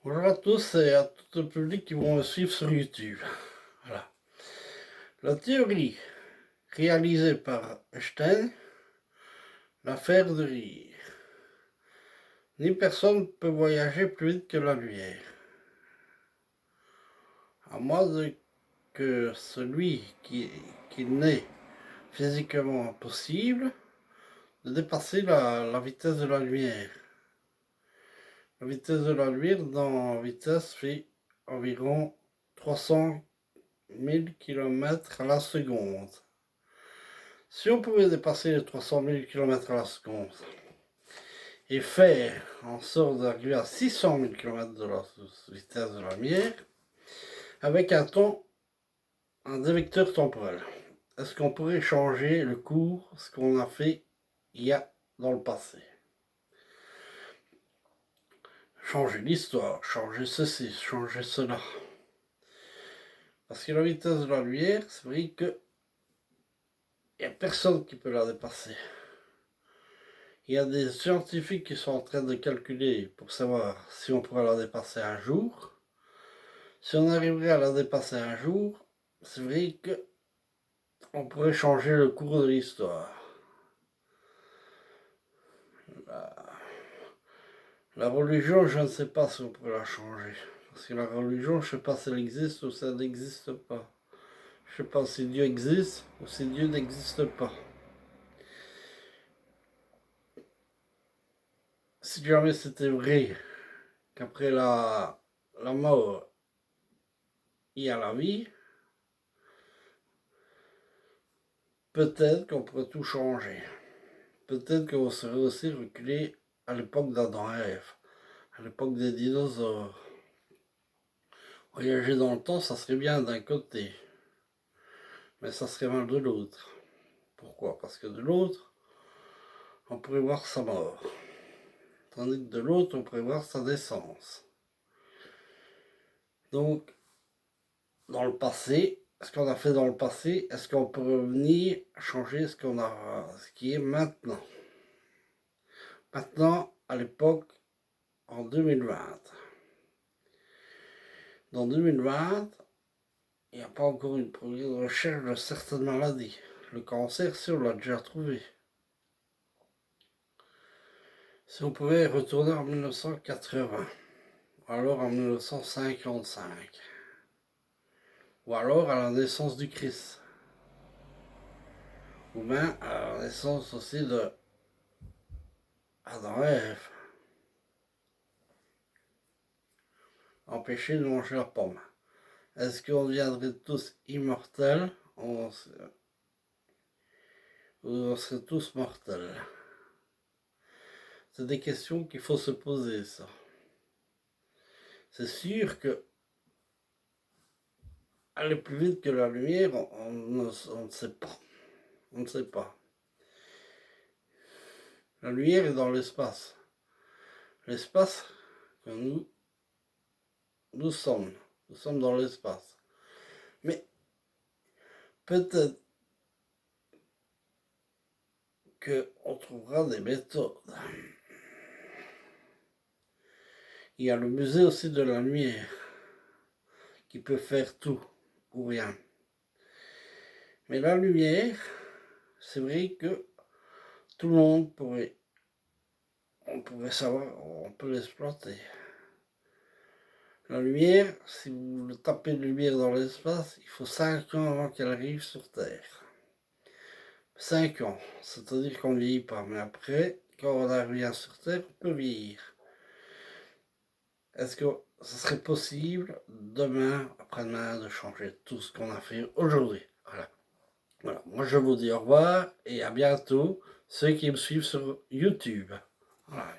Bonjour à tous et à tout le public qui vont me suivre sur YouTube. Voilà. La théorie réalisée par Einstein, l'affaire de rire. Ni personne ne peut voyager plus vite que la lumière. À moins que celui qui n'est physiquement possible de dépasser la vitesse de la lumière. La vitesse de la lumière dans la vitesse fait environ 300 000 km à la seconde. Si on pouvait dépasser les 300 000 km à la seconde et faire en sorte d'arriver à 600 000 km de la vitesse de la lumière, avec un dévecteur temporel, est-ce qu'on pourrait changer le cours, ce qu'on a fait il y a dans le passé? Changer l'histoire, changer ceci, changer cela. Parce que la vitesse de la lumière, c'est vrai que il n'y a personne qui peut la dépasser. Il y a des scientifiques qui sont en train de calculer pour savoir si on pourra la dépasser un jour. Si on arriverait à la dépasser un jour, c'est vrai qu'on pourrait changer le cours de l'histoire. La religion, je ne sais pas si on pourrait la changer. Parce que la religion, je ne sais pas si elle existe ou si elle n'existe pas. Je ne sais pas si Dieu existe ou si Dieu n'existe pas. Si jamais c'était vrai qu'après la mort, il y a la vie, peut-être qu'on pourrait tout changer. Peut-être qu'on serait aussi reculé à l'époque d'Adam et Ève, à l'époque des dinosaures. Voyager dans le temps, ça serait bien d'un côté, mais ça serait mal de l'autre. Pourquoi? Parce que de l'autre, on pourrait voir sa mort, tandis que de l'autre, on pourrait voir sa naissance. Donc, dans le passé, ce qu'on a fait dans le passé, est-ce qu'on peut revenir changer ce qui est maintenant? Maintenant, à l'époque, en 2020. Dans 2020, il n'y a pas encore une recherche de certaines maladies. Le cancer, si on l'a déjà trouvé. Si on pouvait retourner en 1980, ou alors en 1955, ou alors à la naissance du Christ, ou bien à la naissance aussi de Adam et Ève, empêcher de manger la pomme. Est-ce qu'on deviendrait tous immortels ou on serait tous mortels? C'est des questions qu'il faut se poser, ça. C'est sûr que aller plus vite que la lumière, on ne sait pas. On ne sait pas. La lumière est dans l'espace. L'espace que nous sommes. Nous sommes dans l'espace. Mais peut-être qu'on trouvera des méthodes. Il y a le musée aussi de la lumière qui peut faire tout ou rien. Mais la lumière, c'est vrai que tout le monde on pourrait savoir, on peut l'exploiter. La lumière, si vous tapez de lumière dans l'espace, il faut 5 ans avant qu'elle arrive sur Terre. 5 ans, c'est-à-dire qu'on ne vieillit pas. Mais après, quand on arrive sur Terre, on peut vieillir. Est-ce que ce serait possible, demain, après-demain, de changer tout ce qu'on a fait aujourd'hui? Voilà. Moi, je vous dis au revoir et à bientôt, ceux qui me suivent sur YouTube. Voilà.